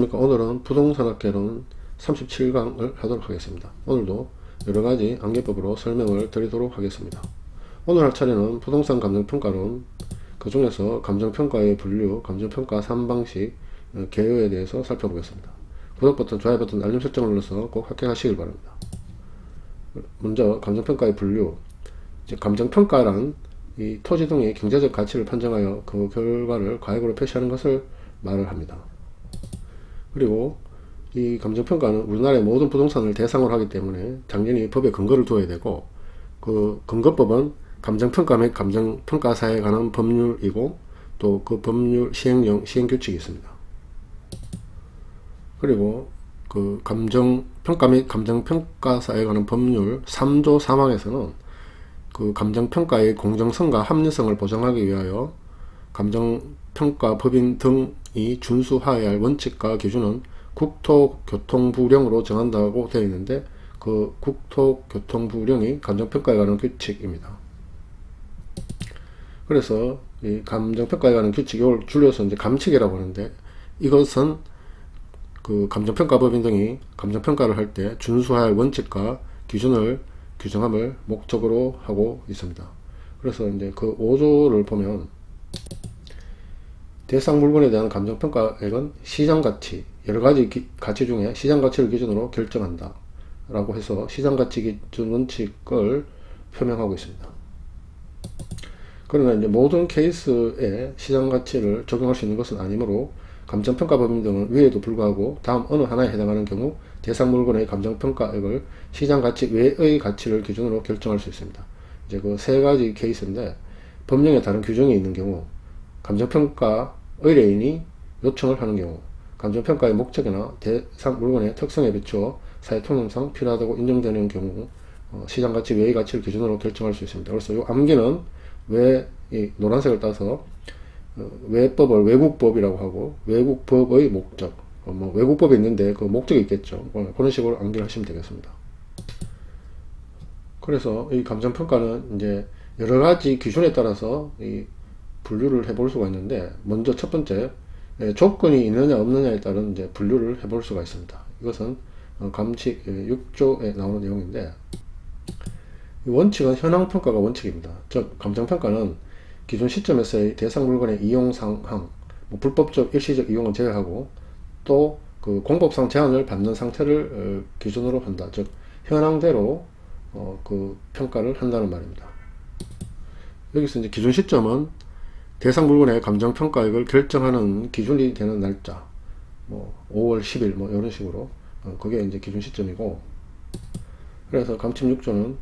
오늘은 부동산학개론 37강을 하도록 하겠습니다. 오늘도 여러가지 암기법으로 설명을 드리도록 하겠습니다. 오늘 할 차례는 부동산 감정평가론, 그 중에서 감정평가의 분류, 감정평가 3방식, 개요에 대해서 살펴보겠습니다. 구독 버튼, 좋아요 버튼, 알림 설정을 눌러서 꼭 합격하시길 바랍니다. 먼저 감정평가의 분류. 감정평가란 이 토지 등의 경제적 가치를 판정하여 그 결과를 가액으로 표시하는 것을 말을 합니다. 그리고 이 감정평가는 우리나라의 모든 부동산을 대상으로 하기 때문에 당연히 법에 근거를 둬야 되고, 그 근거법은 감정평가 및 감정평가사에 관한 법률이고, 또 그 법률 시행령, 시행규칙이 있습니다. 그리고 그 감정평가 및 감정평가사에 관한 법률 3조 3항에서는 그 감정평가의 공정성과 합리성을 보장하기 위하여 감정평가법인 등이 준수하여야 할 원칙과 기준은 국토교통부령으로 정한다고 되어 있는데, 그 국토교통부령이 감정평가에 관한 규칙입니다. 그래서 이 감정평가에 관한 규칙, 이걸 줄여서 이제 감칙이라고 하는데, 이것은 그 감정평가법인 등이 감정평가를 할 때 준수해야 할 원칙과 기준을 규정함을 목적으로 하고 있습니다. 그래서 이제 그 5조를 보면, 대상 물건에 대한 감정평가액은 시장가치, 여러가지 가치 중에 시장가치를 기준으로 결정한다 라고 해서 시장가치 기준 원칙을 표명하고 있습니다. 그러나 이제 모든 케이스에 시장가치를 적용할 수 있는 것은 아니므로 감정평가법인 등은 위에도 불구하고 다음 어느 하나에 해당하는 경우 대상 물건의 감정평가액을 시장가치 외의 가치를 기준으로 결정할 수 있습니다. 이제 그 세 가지 케이스인데, 법령에 다른 규정이 있는 경우, 감정평가 의뢰인이 요청을 하는 경우, 감정평가의 목적이나 대상 물건의 특성에 비추어 사회 통념상 필요하다고 인정되는 경우 시장가치 외의 가치를 기준으로 결정할 수 있습니다. 그래서 이 암기는 왜 이 노란색을 따서 외법을 외국법이라고 하고, 외국법의 목적, 뭐 외국법이 있는데 그 목적이 있겠죠. 그런 식으로 암기를 하시면 되겠습니다. 그래서 이 감정평가는 이제 여러가지 기준에 따라서 이 분류를 해볼 수가 있는데, 먼저 첫 번째, 조건이 있느냐 없느냐에 따른 이제 분류를 해볼 수가 있습니다. 이것은 감칙 6조에 나오는 내용인데, 이 원칙은 현황평가가 원칙입니다. 즉 감정평가는 기존 시점에서의 대상 물건의 이용 상황, 뭐 불법적 일시적 이용은 제외하고, 또 그 공법상 제한을 받는 상태를 기준으로 한다. 즉 현황대로 그 평가를 한다는 말입니다. 여기서 이제 기준 시점은 대상 물건의 감정평가액을 결정하는 기준이 되는 날짜, 뭐 5월 10일 뭐 이런 식으로 그게 이제 기준 시점이고, 그래서 감칙 6조는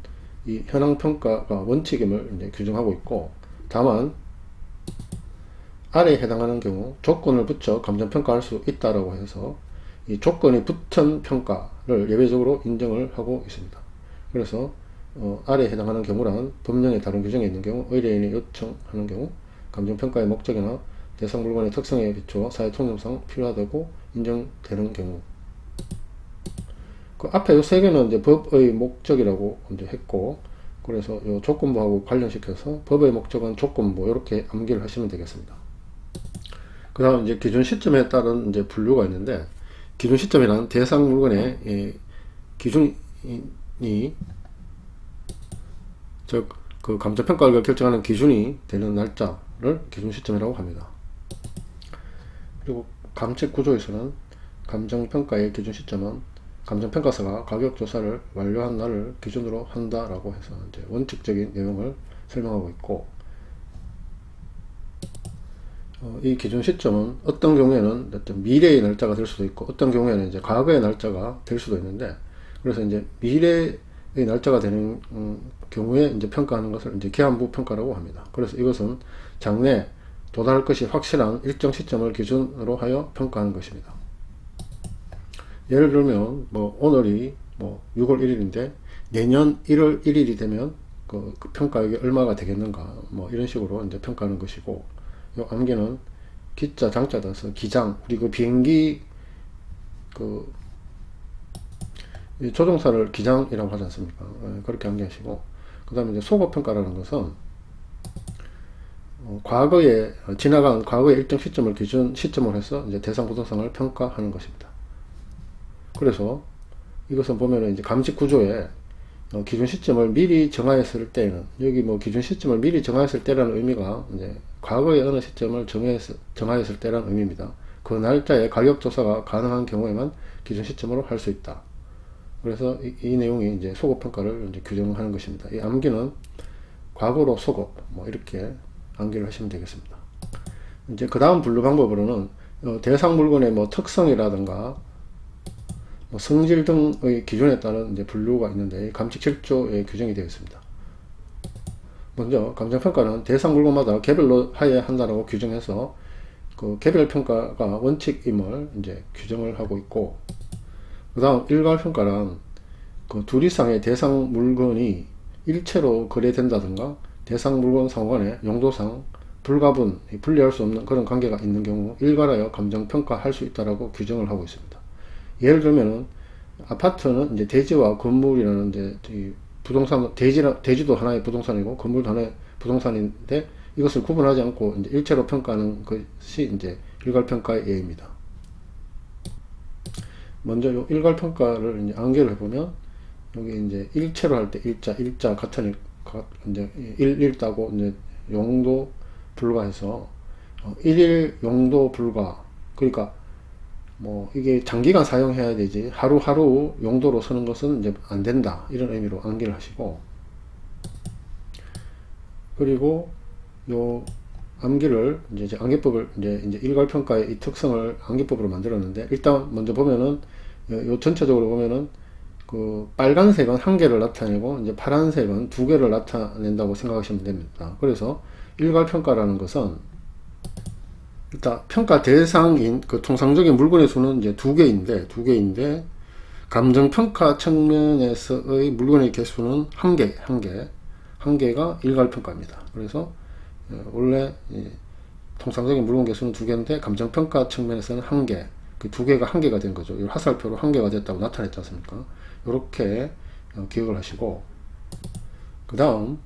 이 현황평가가 원칙임을 이제 규정하고 있고, 다만 아래에 해당하는 경우 조건을 붙여 감정평가할 수 있다라고 해서 이 조건이 붙은 평가를 예외적으로 인정을 하고 있습니다. 그래서 아래에 해당하는 경우란 법령에 다른 규정이 있는 경우, 의뢰인이 요청하는 경우, 감정평가의 목적이나 대상 물건의 특성에 비추어 사회 통념상 필요하다고 인정되는 경우. 그 앞에 이 세 개는 이제 법의 목적이라고 이제 했고, 그래서 이 조건부하고 관련시켜서 법의 목적은 조건부, 이렇게 암기를 하시면 되겠습니다. 그 다음 이제 기준 시점에 따른 이제 분류가 있는데, 기준 시점이란 대상 물건의 기준이, 즉 그 감정평가를 결정하는 기준이 되는 날짜를 기준 시점이라고 합니다. 그리고 감칙 9조에서는 감정평가의 기준 시점은 감정평가사가 가격조사를 완료한 날을 기준으로 한다라고 해서 이제 원칙적인 내용을 설명하고 있고, 이 기준 시점은 어떤 경우에는 어떤 미래의 날짜가 될 수도 있고, 어떤 경우에는 이제 과거의 날짜가 될 수도 있는데, 그래서 이제 미래의 날짜가 되는 경우에 이제 평가하는 것을 이제 기한부 평가라고 합니다. 그래서 이것은 장래 도달할 것이 확실한 일정 시점을 기준으로 하여 평가하는 것입니다. 예를 들면 뭐 오늘이 뭐 6월 1일인데 내년 1월 1일이 되면 그 평가액이 얼마가 되겠는가, 뭐 이런 식으로 이제 평가하는 것이고, 요 암기는 기자 장자 따서 기장, 우리 그 비행기 그 조종사를 기장이라고 하지 않습니까? 그렇게 암기하시고, 그 다음에 이제 속어평가라는 것은 과거에 지나간 과거의 일정 시점을 시점으로 해서 이제 대상 부동산을 평가하는 것입니다. 그래서 이것은 보면은 이제 감식 구조에 기준 시점을 미리 정하였을 때는, 여기 뭐 기준 시점을 미리 정하였을 때라는 의미가 이제 과거의 어느 시점을 정하였을 때라는 의미입니다. 그 날짜에 가격 조사가 가능한 경우에만 기준 시점으로 할 수 있다. 그래서 이 내용이 이제 소급 평가를 이제 규정하는 것입니다. 이 암기는 과거로 소급, 뭐 이렇게 암기를 하시면 되겠습니다. 이제 그 다음 분류 방법으로는 대상 물건의 뭐 특성이라든가 뭐 성질 등의 기준에 따른 이제 분류가 있는데, 감식 7조에 규정이 되어 있습니다. 먼저 감정평가는 대상 물건마다 개별로 하여야 한다고 규정해서 그 개별 평가가 원칙임을 이제 규정을 하고 있고, 그 다음 일괄 평가란 그 둘 이상의 대상 물건이 일체로 거래된다든가 대상 물건 상호간에 용도상 불가분, 분리할 수 없는 그런 관계가 있는 경우 일괄하여 감정평가할 수 있다라고 규정을 하고 있습니다. 예를 들면은 아파트는 이제 대지와 건물이라는 이제 부동산, 대지도 하나의 부동산이고 건물도 하나의 부동산인데, 이것을 구분하지 않고 이제 일체로 평가하는 것이 이제 일괄평가의 예입니다. 먼저 요 일괄평가를 이제 암기를 해보면, 여기 이제 일체로 할 때 일자 같은 이제 일따고 이제 용도 불가해서 일일 용도 불가, 그러니까 뭐 이게 장기간 사용해야 되지 하루하루 용도로 쓰는 것은 이제 안 된다, 이런 의미로 암기를 하시고, 그리고 요 암기를 이제 암기법을 이제 일괄평가의 이 특성을 암기법으로 만들었는데, 일단 먼저 보면은 요 전체적으로 보면은 그 빨간색은 한 개를 나타내고 이제 파란색은 두 개를 나타낸다고 생각하시면 됩니다. 그래서 일괄평가라는 것은 일단 평가 대상인 그 통상적인 물건의 수는 이제 두 개인데 감정평가 측면에서의 물건의 개수는 한 개가 일괄평가입니다. 그래서 원래 통상적인 물건 개수는 두 개인데 감정평가 측면에서는 한 개, 그 두 개가 한 개가 된 거죠. 이 화살표로 한 개가 됐다고 나타냈지 않습니까? 이렇게 기억을 하시고, 그 다음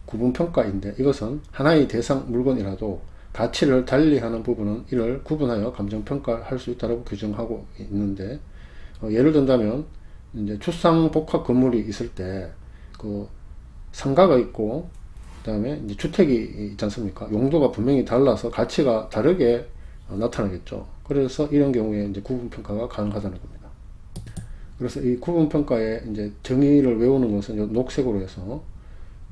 구분평가인데, 이것은 하나의 대상 물건이라도 가치를 달리하는 부분은 이를 구분하여 감정평가할 수 있다고 규정하고 있는데, 예를 든다면 이제 주상복합 건물이 있을 때 그 상가가 있고 그 다음에 이제 주택이 있지 않습니까? 용도가 분명히 달라서 가치가 다르게 나타나겠죠. 그래서 이런 경우에 이제 구분평가가 가능하다는 겁니다. 그래서 이 구분평가의 이제 정의를 외우는 것은 녹색으로 해서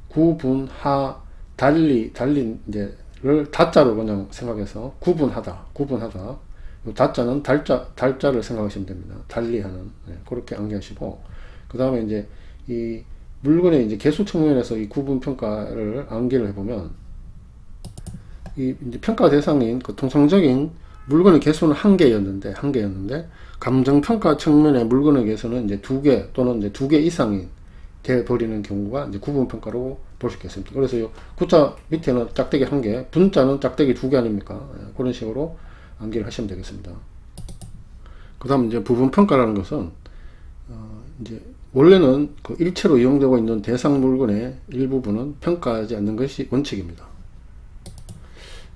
구분하, 달린 이제를 다자로 그냥 생각해서 구분하다. 요 다자는 달자를 생각하시면 됩니다. 달리하는. 그렇게 암기하시고, 그 다음에 이제 이 물건의 이제 개수 측면에서 이 구분평가를 암기를 해보면, 이 이제 평가 대상인 그 통상적인 물건의 개수는 한 개였는데 감정평가 측면의 물건의 개수는 이제 두 개 또는 이제 두 개 이상이 돼 버리는 경우가 이제 구분평가로 볼 수 있겠습니다. 그래서 요 구자 밑에는 짝대기 한 개, 분자는 짝대기 두 개 아닙니까? 그런 식으로 암기를 하시면 되겠습니다. 그 다음 이제 부분평가라는 것은 이제 원래는 그 일체로 이용되고 있는 대상 물건의 일부분은 평가하지 않는 것이 원칙입니다.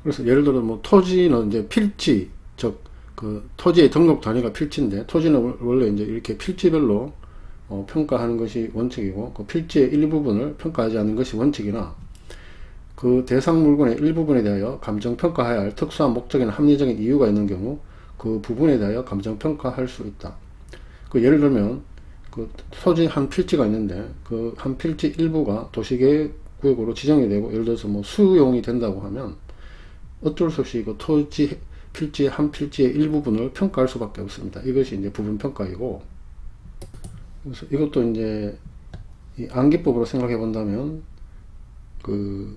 그래서 예를 들어 뭐 토지는 이제 필지, 즉 그 토지의 등록 단위가 필지인데, 토지는 원래 이제 이렇게 필지별로 평가하는 것이 원칙이고, 그 필지의 일부분을 평가하지 않는 것이 원칙이나, 그 대상 물건의 일부분에 대하여 감정평가해야 할 특수한 목적이나 합리적인 이유가 있는 경우 그 부분에 대하여 감정평가할 수 있다. 그 예를 들면 그 토지 한 필지가 있는데 그 한 필지 일부가 도시계획구역으로 지정이 되고, 예를 들어서 뭐 수용이 된다고 하면 어쩔 수 없이 그 토지 필지 한 필지의 일부분을 평가할 수밖에 없습니다. 이것이 이제 부분평가이고, 그래서 이것도 이제 이 암기법으로 생각해 본다면 그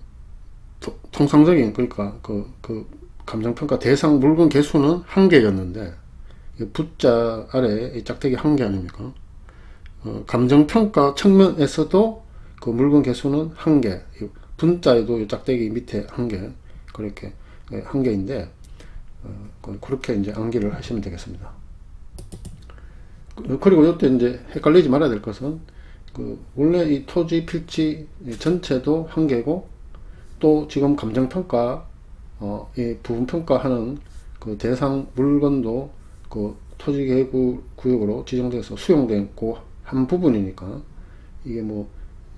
통상적인, 그러니까 그 감정평가 대상 물건 개수는 한 개였는데, 부자 아래 짝대기 한 개 아닙니까? 감정평가 측면에서도 그 물건 개수는 한 개, 분자에도 짝대기 밑에 한 개, 그렇게 한 개인데, 그렇게 이제 암기를 하시면 되겠습니다. 그리고 이때 이제 헷갈리지 말아야 될 것은, 그 원래 이 토지 필지 전체도 한 개고, 또 지금 감정평가, 이 부분평가하는 그 대상 물건도 그 토지개구역으로 지정돼서 수용된 그 한 부분이니까 이게 뭐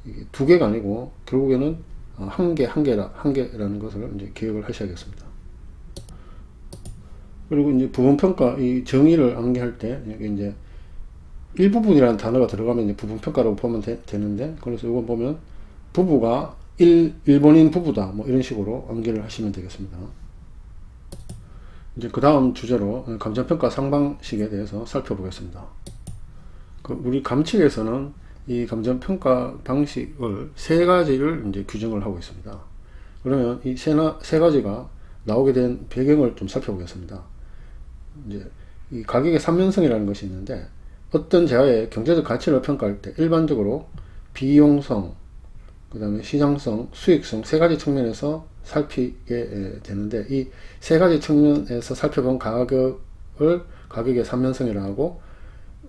이게 두 개가 아니고 결국에는 한 개라는 것을 이제 기억을 하셔야겠습니다. 그리고 이제 부분평가 이 정의를 암기할 때 여기 이제 일부분이라는 단어가 들어가면 이제 부분평가라고 보면 되는데, 그래서 이거 보면 부부가 일본인 부부다 뭐 이런 식으로 암기를 하시면 되겠습니다. 이제 그 다음 주제로 감정평가 상방식에 대해서 살펴보겠습니다. 우리 감칙에서는 이 감정평가 방식을 세 가지를 이제 규정을 하고 있습니다. 그러면 이 세 가지가 나오게 된 배경을 좀 살펴보겠습니다. 이제 이 가격의 삼면성이라는 것이 있는데, 어떤 재화의 경제적 가치를 평가할 때 일반적으로 비용성, 그 다음에 시장성, 수익성 세 가지 측면에서 살피게 되는데, 이 세 가지 측면에서 살펴본 가격을 가격의 삼면성이라고 하고,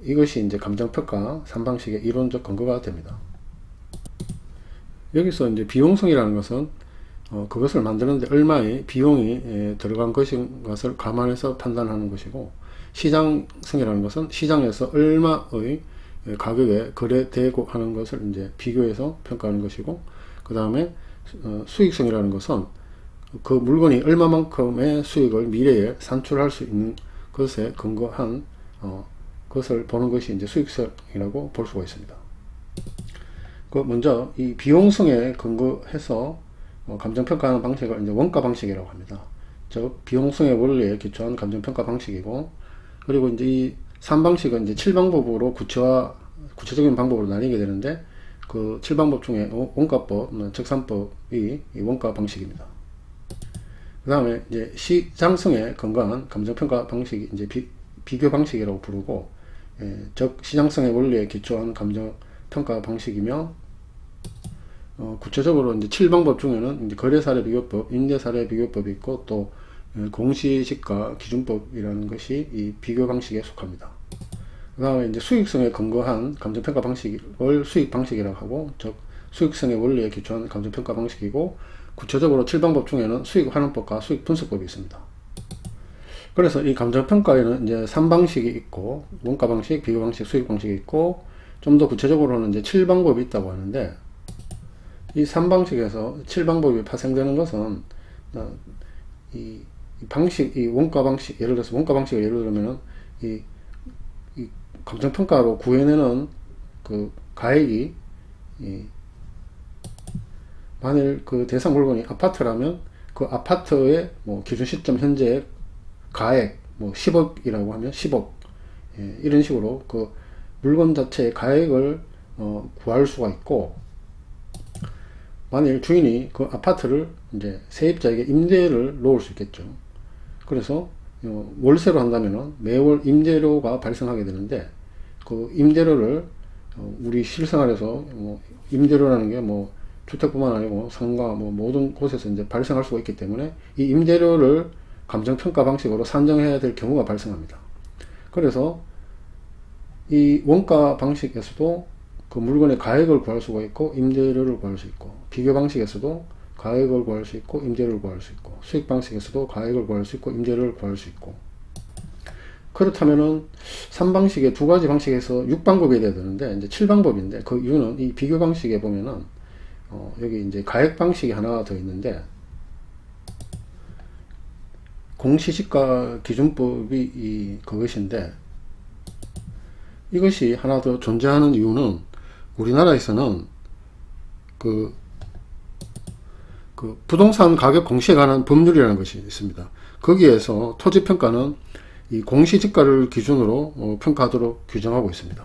이것이 이제 감정평가 3방식의 이론적 근거가 됩니다. 여기서 이제 비용성이라는 것은 그것을 만드는데 얼마의 비용이 들어간 것을 감안해서 판단하는 것이고, 시장성이라는 것은 시장에서 얼마의 가격에 거래되고 하는 것을 이제 비교해서 평가하는 것이고, 그 다음에 수익성이라는 것은 그 물건이 얼마만큼의 수익을 미래에 산출할 수 있는 것에 근거한 그것을 보는 것이 이제 수익성이라고 볼 수가 있습니다. 먼저 이 비용성에 근거해서 감정평가하는 방식을 이제 원가 방식이라고 합니다. 즉 비용성의 원리에 기초한 감정평가 방식이고, 그리고 이제 이 3방식은 이제 7방법으로 구체적인 방법으로 나뉘게 되는데, 그 7방법 중에 원가법, 적산법이 이 원가 방식입니다. 그 다음에 이제 시장성에 근거한 감정평가 방식이 이제 비교 방식이라고 부르고, 즉 시장성의 원리에 기초한 감정평가 방식이며, 구체적으로 이제 7방법 중에는 이제 거래사례 비교법, 임대사례 비교법이 있고, 또 공시지가 기준법이라는 것이 이 비교 방식에 속합니다. 그 다음에 이제 수익성에 근거한 감정평가 방식을 수익 방식이라고 하고, 즉 수익성의 원리에 기초한 감정평가 방식이고, 구체적으로 7방법 중에는 수익 환원법과 수익 분석법이 있습니다. 그래서 이 감정평가에는 이제 3방식이 있고, 원가 방식, 비교 방식, 수익 방식이 있고, 좀 더 구체적으로는 이제 7방법이 있다고 하는데, 이 3방식에서 7방법이 파생되는 것은 이 방식, 이 원가 방식, 예를 들어서 원가 방식을 예를 들면은 이 감정평가로 구해내는 그 가액이 만일 그 대상 물건이 아파트라면 그 아파트의 뭐 기준 시점 현재 가액 뭐 10억이라고 하면 10억, 이런 식으로 그 물건 자체의 가액을 구할 수가 있고, 만일 주인이 그 아파트를 이제 세입자에게 임대를 놓을 수 있겠죠. 그래서 월세로 한다면은 매월 임대료가 발생하게 되는데, 그 임대료를 우리 실생활에서 임대료라는 게 뭐 주택뿐만 아니고 상가 뭐 모든 곳에서 이제 발생할 수가 있기 때문에 이 임대료를 감정평가 방식으로 산정해야 될 경우가 발생합니다. 그래서 이 원가 방식에서도 그 물건의 가액을 구할 수가 있고, 임대료를 구할 수 있고, 비교 방식에서도 가액을 구할 수 있고, 임대료를 구할 수 있고, 수익 방식에서도 가액을 구할 수 있고, 임대료를 구할 수 있고. 그렇다면은 3방식의 두 가지 방식에서 6방법이 돼야 되는데 이제 7방법인데, 그 이유는 이 비교 방식에 보면은 여기 이제 가액 방식이 하나 더 있는데, 공시지가 기준법이 그것인데, 이것이 하나 더 존재하는 이유는 우리나라에서는 그 부동산 가격 공시에 관한 법률이라는 것이 있습니다. 거기에서 토지평가는 이 공시지가를 기준으로 평가하도록 규정하고 있습니다.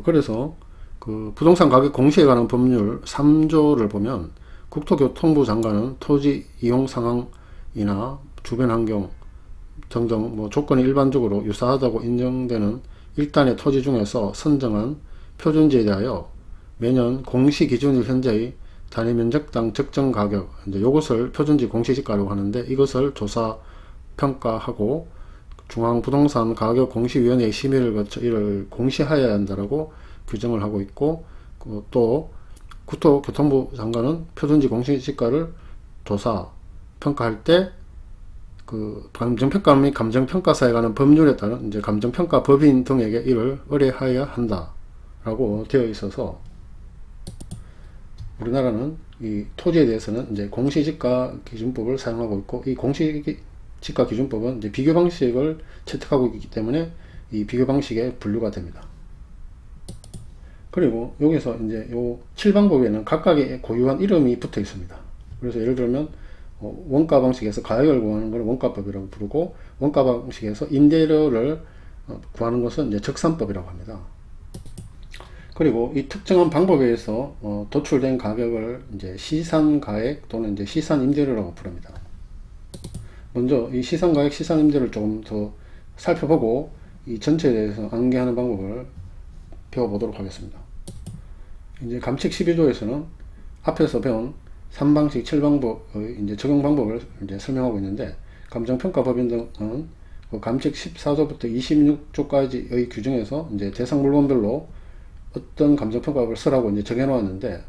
그래서 그 부동산 가격 공시에 관한 법률 3조를 보면, 국토교통부 장관은 토지 이용 상황이나 주변 환경 등등 뭐 조건이 일반적으로 유사하다고 인정되는 일단의 토지 중에서 선정한 표준지에 대하여 매년 공시기준일 현재의 단위 면적당 적정 가격, 이제 요것을 표준지 공시지가라고 하는데, 이것을 조사 평가하고 중앙부동산 가격공시위원회의 심의를 거쳐 이를 공시하여야 한다라고 규정을 하고 있고, 또 국토교통부 장관은 표준지 공시지가를 조사, 평가할 때 그 감정평가 및 감정평가사에 관한 법률에 따른 이제 감정평가 법인 등에게 이를 의뢰하여야 한다 라고 되어 있어서, 우리나라는 이 토지에 대해서는 이제 공시지가 기준법을 사용하고 있고, 이 공시지가 기준법은 이제 비교 방식을 채택하고 있기 때문에 이 비교 방식에 분류가 됩니다. 그리고 여기서 이제 요 7방법에는 각각의 고유한 이름이 붙어 있습니다. 그래서 예를 들면 원가 방식에서 가액을 구하는 것을 원가법이라고 부르고, 원가 방식에서 임대료를 구하는 것은 이제 적산법이라고 합니다. 그리고 이 특정한 방법에 의해서 도출된 가격을 이제 시산가액 또는 이제 시산임대료라고 부릅니다. 먼저 이 시산가액, 시산임대료를 조금 더 살펴보고 이 전체에 대해서 암기하는 방법을 배워보도록 하겠습니다. 이제 감칙 12조에서는 앞에서 배운 3방식 7방법의 이제 적용 방법을 이제 설명하고 있는데, 감정평가법인 등은 그 감칙 14조부터 26조까지의 규정에서 이제 대상 물건별로 어떤 감정평가법을 쓰라고 이제 정해 놓았는데,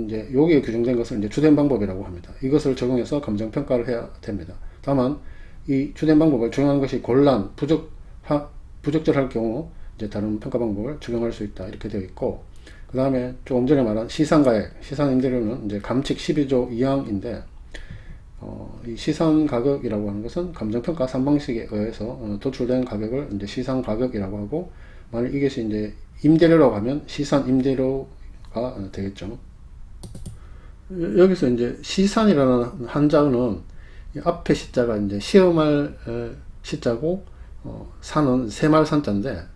이제 여기에 규정된 것을 이제 주된 방법이라고 합니다. 이것을 적용해서 감정평가를 해야 됩니다. 다만 이 주된 방법을 적용하는 것이 곤란, 부적절할 경우 이제 다른 평가 방법을 적용할 수 있다 이렇게 되어 있고, 그 다음에 조금 전에 말한 시산가액, 시산임대료는 이제 감칙 12조 2항인데, 이 시산가격이라고 하는 것은 감정평가 3방식에 의해서 도출된 가격을 이제 시산가격이라고 하고, 만약 이것이 이제 임대료라고 하면 시산임대료가 되겠죠. 여기서 이제 시산이라는 한자는 앞에 시자가 이제 시험할 시자고, 산은 새말 산자인데,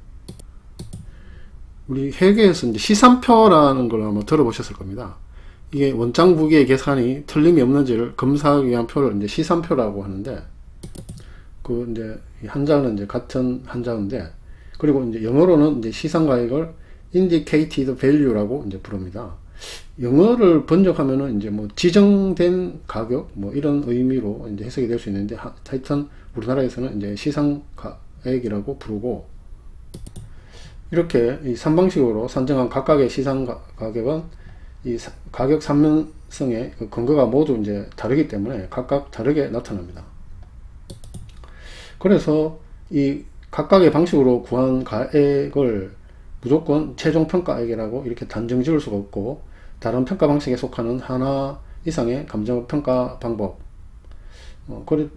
우리 회계에서 이제 시산표라는 걸 아마 들어보셨을 겁니다. 이게 원장 부기의 계산이 틀림이 없는지를 검사하기 위한 표를 이제 시산표라고 하는데, 그 이제 한자는 이제 같은 한자인데, 그리고 이제 영어로는 이제 시산가액을 indicated value라고 이제 부릅니다. 영어를 번역하면은 이제 뭐 지정된 가격 뭐 이런 의미로 이제 해석이 될 수 있는데, 하여튼 우리나라에서는 이제 시산가액이라고 부르고, 이렇게 이 3방식으로 산정한 각각의 시산 가격은 이 가격 산면성의 그 근거가 모두 이제 다르기 때문에 각각 다르게 나타납니다. 그래서 이 각각의 방식으로 구한 가액을 무조건 최종평가액이라고 이렇게 단정 지을 수가 없고, 다른 평가 방식에 속하는 하나 이상의 감정평가 방법,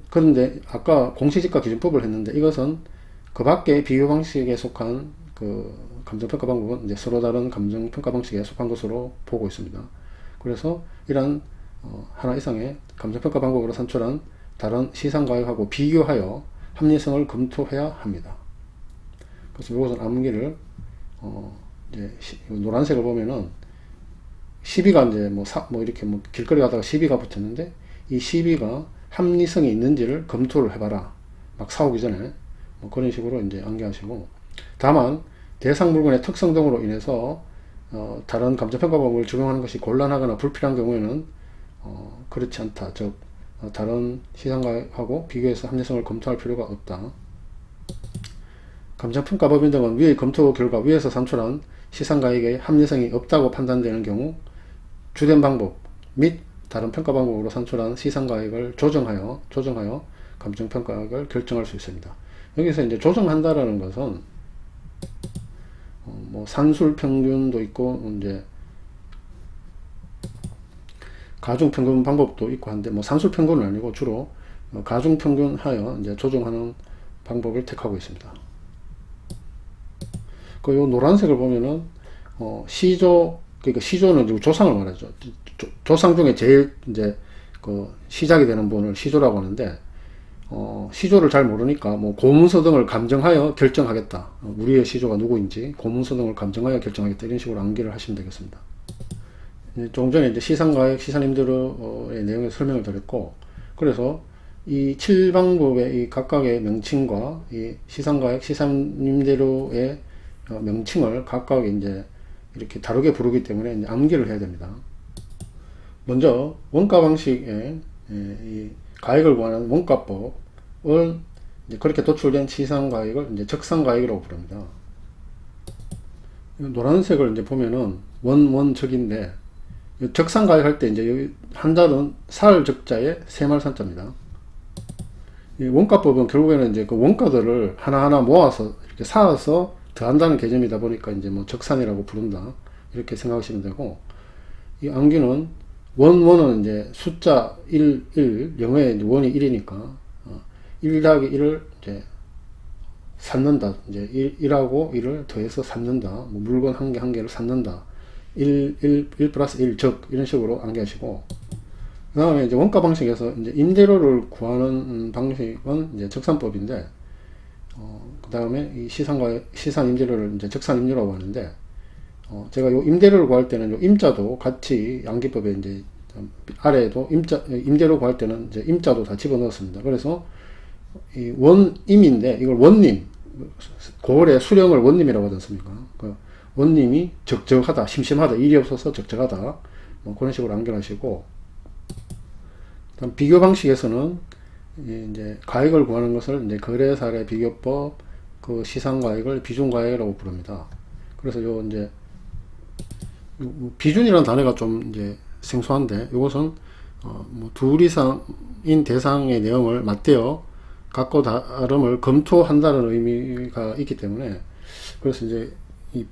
그런데 아까 공시지가 기준법을 했는데, 이것은 그 밖에 비교 방식에 속한 그 감정평가 방법은 이제 서로 다른 감정평가 방식에 속한 것으로 보고 있습니다. 그래서 이러한 하나 이상의 감정평가 방법으로 산출한 다른 시산가액하고 비교하여 합리성을 검토해야 합니다. 그래서 이것은 암기를 이제 노란색을 보면은 시비가 이제 뭐 이렇게 뭐 길거리 가다가 시비가 붙었는데, 이 시비가 합리성이 있는지를 검토를 해봐라. 막 사오기 전에 뭐 그런 식으로 이제 암기하시고, 다만 대상 물건의 특성 등으로 인해서 다른 감정평가 방법을 적용하는 것이 곤란하거나 불필요한 경우에는 그렇지 않다. 즉 다른 시산가액하고 비교해서 합리성을 검토할 필요가 없다. 감정평가 법인 등은 위의 검토 결과 위에서 산출한 시산가액의 합리성이 없다고 판단되는 경우 주된 방법 및 다른 평가 방법으로 산출한 시산가액을 조정하여 감정평가액을 결정할 수 있습니다. 여기서 이제 조정한다라는 것은 뭐 산술평균도 있고 이제 가중평균 방법도 있고 한데, 뭐 산술평균은 아니고 주로 가중평균 하여 이제 조정하는 방법을 택하고 있습니다. 그 요 노란색을 보면은 시조, 그러니까 시조는 조상을 말하죠. 조상 중에 제일 이제 그 시작이 되는 분을 시조라고 하는데, 시조를 잘 모르니까 뭐 고문서 등을 감정하여 결정하겠다. 우리의 시조가 누구인지 고문서 등을 감정하여 결정하겠다. 이런 식으로 암기를 하시면 되겠습니다. 조금 전에 이제 시산가액, 시산임대료의 내용에 설명을 드렸고, 그래서 이 7방법의 이 각각의 명칭과 이 시산가액, 시산임대료의 명칭을 각각 이제 이렇게 다르게 부르기 때문에 이제 암기를 해야 됩니다. 먼저 원가 방식의 이 가액을 구하는 원가법은 이제 그렇게 도출된 시산가액을 이제 적산가액이라고 부릅니다. 노란색을 이제 보면은 원적인데, 적산가액 할 때 이제 여기 한 달은 살 적자에 세말 산자입니다. 이 원가법은 결국에는 이제 그 원가들을 하나하나 모아서 이렇게 쌓아서 더한다는 개념이다 보니까 이제 뭐 적산이라고 부른다. 이렇게 생각하시면 되고, 이 암기는 원은 이제 숫자 1, 영어에 이제 원이 1이니까, 1 더하기 1을 이제 쌓는다. 이제 1하고 1을 더해서 쌓는다. 뭐 물건 한 개를 쌓는다. 1 플러스 1 적, 이런 식으로 암기하시고, 그 다음에 이제 원가 방식에서 이제 임대료를 구하는 방식은 이제 적산법인데, 그 다음에 이 시산 임대료를 이제 적산 임료라고 하는데, 제가 요 임대료를 구할 때는 요 임자도 같이 양기법에 이제 아래에도 임대료 구할 때는 이제 임자도 다 집어 넣었습니다. 그래서 이 원임인데 이걸 원님, 고을의 수령을 원님이라고 하지 않습니까? 그 원님이 적적하다, 심심하다, 일이 없어서 적적하다, 뭐 그런 식으로 연결하시고, 다음 비교 방식에서는 이제 가액을 구하는 것을 이제 거래사례 비교법, 그 시상가액을 비중가액이라고 부릅니다. 그래서 요 이제 비준이라는 단어가 좀 이제 생소한데, 이것은 뭐 둘 이상인 대상의 내용을 맞대어 각고 다름을 검토한다는 의미가 있기 때문에, 그래서 이제 이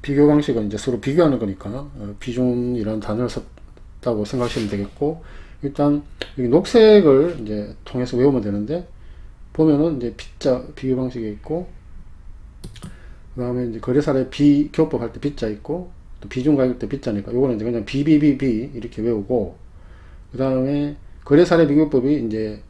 비교 방식은 이제 서로 비교하는 거니까 비준이라는 단어를 썼다고 생각하시면 되겠고, 일단 여기 녹색을 이제 통해서 외우면 되는데, 보면은 이제 B자 비교 방식이 있고, 그 다음에 이제 거래사례 비교법 할 때 B자 있고, 또 비중가격 때 B자니까 요거는 이제 그냥 BBBB 이렇게 외우고, 그 다음에 거래사례 비교법이 이제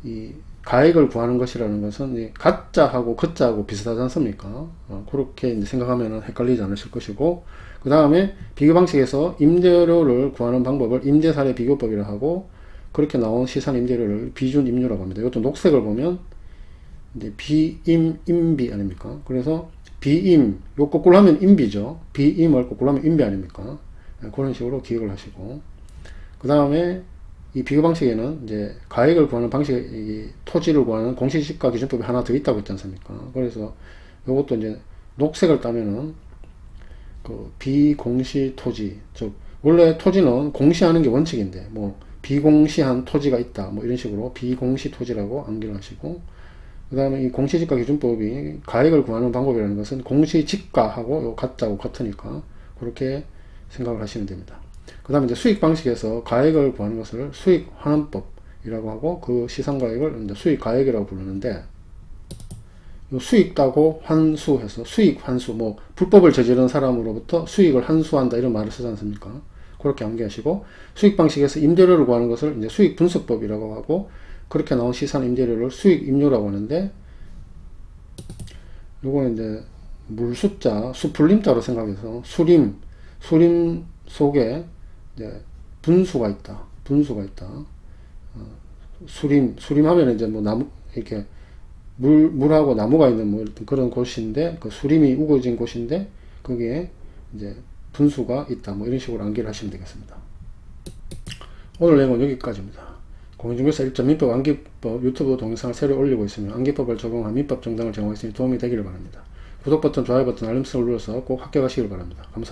이 가액을 구하는 것이라는 것은 가짜하고 거짜하고 비슷하지 않습니까? 그렇게 이제 생각하면 헷갈리지 않으실 것이고, 그 다음에 비교 방식에서 임대료를 구하는 방법을 임대사례 비교법이라 하고, 그렇게 나온 시산 임대료를 비준 임료라고 합니다. 이것도 녹색을 보면 이제 비임 임비 아닙니까? 그래서 비임, 요 거꾸로 하면 임비죠. 비임을 거꾸로 하면 임비 아닙니까? 그런 식으로 기억을 하시고, 그 다음에 이 비교 방식에는 이제 가액을 구하는 방식이 토지를 구하는 공시지가 기준법이 하나 더 있다고 했지 않습니까? 그래서 이것도 이제 녹색을 따면은 그 비공시 토지, 즉 원래 토지는 공시하는 게 원칙인데 뭐 비공시한 토지가 있다, 뭐 이런 식으로 비공시 토지라고 암기를 하시고, 그 다음에 이 공시지가 기준법이 가액을 구하는 방법이라는 것은 공시지가하고 요 가짜하고 같으니까 그렇게 생각을 하시면 됩니다. 그 다음에 이제 수익 방식에서 가액을 구하는 것을 수익환원법이라고 하고, 그 시상가액을 이제 수익가액이라고 부르는데, 요 수익 따고 환수해서 수익 환수, 뭐 불법을 저지른 사람으로부터 수익을 환수한다 이런 말을 쓰지 않습니까? 그렇게 암기하시고, 수익 방식에서 임대료를 구하는 것을 이제 수익 분석법이라고 하고, 그렇게 나온 시산 임대료를 수익 임료라고 하는데, 요거는 이제 물숫자, 수풀림자로 생각해서 수림 속에 이제 분수가 있다. 수림하면 이제 뭐 나무, 이렇게 물하고 나무가 있는 뭐 그런 곳인데, 그 수림이 우거진 곳인데, 거기에 이제 분수가 있다. 뭐 이런 식으로 암기를 하시면 되겠습니다. 오늘 내용은 여기까지입니다. 공인중개사 1점 민법 암기법 유튜브 동영상을 새로 올리고 있으며, 암기법을 적용한 민법 정당을 제공했으니 도움이 되기를 바랍니다. 구독 버튼, 좋아요 버튼, 알림 설정을 눌러서 꼭 합격하시길 바랍니다. 감사합니다.